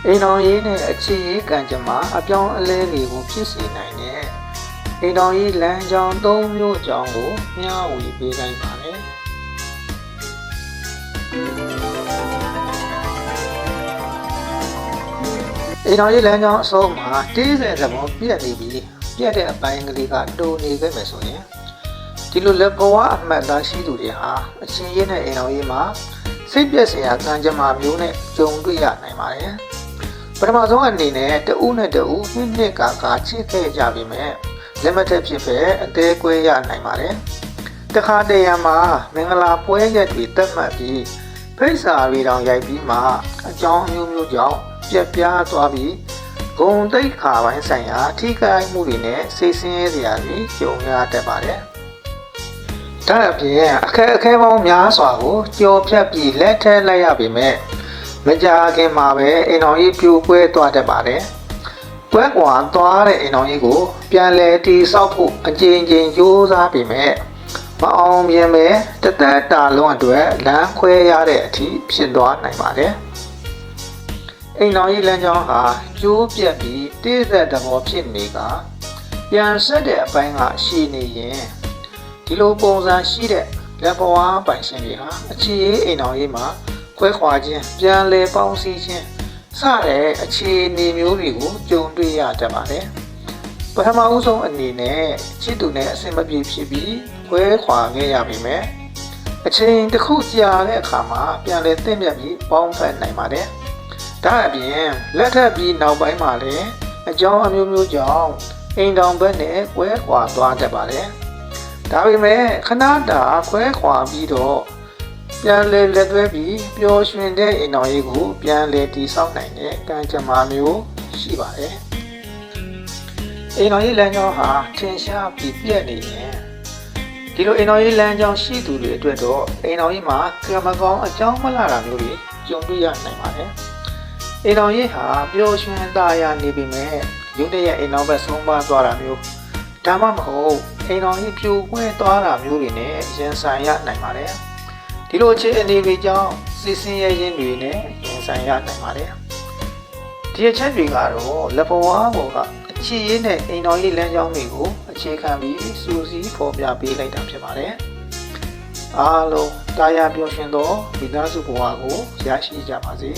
အိမ်တော်ရေးနဲ့အခြေရေးကံကြမ္မာအပြောင်းအလဲတွေကိုဖြစ်စေနိုင်တဲ့အိမ်တော်ရေးလမ်းကြောင်း၃မျိုးကြောင်းကိုမျှဝေပေးလိုက်ပါတယ်အိမ်တော်ရေးလမ်းကြောင်းအစုံမှာတေးစဲသဘောပြတ်နေပြီးပြတ်တဲ့အပိုင်းကလေးကတိုးနေခဲ့မယ်ဆိုရင်ဒီလိုလက်ဘဝအမှတ်သားရှိသူတွေဟာအခြေရေးနဲ့အိမ်တော်ရေးမှာစိတ်ပြည့်စရာကံကြမ္မာမျိုးနဲ့ကြုံတွေ့ရနိုင်ပါတယ်ပထမဆုံးအနေနဲ့တဦးနဲ့တဦးနှစ်ကာချစ်ခဲ့ကြပြီမဲ့လက်မထက်ဖြစ်ပဲအသေးကွဲရနိုင်ပါတယ်တခါတရံမှာမင်္ဂလာပွဲရက်တွေတက်မှတ်ပြီးဖိတ်စာတွေတောင်ရိုက်ပြီးမှအကြောင်းမျိုးမျိုးကြောင့်ပြက်ပြားသွားပြီးဂုံတိတ်ခါပိုင်းဆိုင်ရာထိခိုက်မှုတွေနဲ့စိတ်ဆင်းရဲစရာတွေကြုံရတတ်ပါတယ်ဒါအပြင်အခက်အခဲပေါင်းများစွာကိုကြော်ဖြတ်ပြီးလက်ထက်လိုက်ရပေမဲ့မကြာခင်မှာပဲအိမ်တော်ကြီးပြိုကွဲသွားတတ်ပါတယ်။ကွဲကွာသွားတဲ့အိမ်တော်ကြီးကိုပြန်လည်တည်ဆောက်ဖို့အကြိမ်ကြိမ်ကြိုးစားပေမဲ့မအောင်မြင်ပဲတသက်တာလုံးအတွက်လမ်းခွဲရတဲ့အထိဖြစ်သွားနိုင်ပါတယ်။အိမ်တော်ကြီးလမ်းကြောင်းဟာကျိုးပြတ်ပြီးတိကျတဲ့သဘောဖြစ်နေကပြန်ဆက်တဲ့အပိုင်းကရှိနေရင်ဒီလိုပုံစံရှိတဲ့လက်ဘဝပိုင်ရှင်တွေဟာအခြေရေးအိမ်တော်ကြီးမှာခွဲခွာခြင်းပြန်လည်ပေါင်းစည်းခြင်းစတဲ့အခြေအနေမျိုးတွေကိုကြုံတွေ့ရတတ်ပါတယ်ပထမဦးဆုံးအနေနဲ့ချစ်သူနဲ့အဆင်မပြေဖြစ်ပြီးခွဲခွာခဲ့ရပြီမဲ့အချိန်တစ်ခုကြာတဲ့အခါမှာပြန်လည်သင့်မြတ်ပြီးပေါင်းဖက်နိုင်ပါတယ်ဒါအပြင်လက်ထပ်ပြီးနောက်ပိုင်းမှာလည်းအကြောင်းအမျိုးမျိုးကြောင့်အိမ်တောင်ဘက်နဲ့ခွဲခွာသွားတတ်ပါတယ်ဒါပေမဲ့ခဏတာခွဲခွာပြီးတော့ပြန်လည်လက်သွဲပြီးပျော်ရွှင်တဲ့အိမ်တော်ကြီးကိုပြန်လည်တည်ဆောက်နိုင်တဲ့ကံကြမ္မာမျိုးရှိပါတယ်။အိမ်တော်ကြီးလမ်းကြောင်းဟာထင်ရှားပြီးပြည့်နေရင်ဒီလိုအိမ်တော်ကြီးလမ်းကြောင်းရှိသူတွေအတွက်တော့အိမ်တော်ကြီးမှာကံမကောင်းအကြောင်းမလာတာမျိုးတွေကြုံတွေ့ရနိုင်ပါတယ်။အိမ်တော်ကြီးဟာပျော်ရွှင်သာယာနေပြီမဲ့ရုံးတရက်အိမ်တော်ဘက်ဆုံးပါသွားတာမျိုးဒါမှမဟုတ်အိမ်တော်ကြီးပြိုကွဲသွားတာမျိုးတွေနဲ့ရင်ဆိုင်ရနိုင်ပါတယ်။ဒီလိုအခြေအနေတွေကြောင့်စစ်စင်ရဲခြင်းတွေနဲ့ရင်ဆိုင်ရနိုင်ပါတယ်ဒီအချက်တွေကတော့လက်ဘဝဘောကအခြေရေးနဲ့အိမ်တော်ရေးလမ်းကြောင်းတွေကိုအခြေခံပြီးစူးစီးဖော်ပြပေးလိုက်တာဖြစ်ပါတယ်အားလုံးတာယာပျော်ရွှင်သောမိသားစုဘဝကိုရရှိကြပါစေ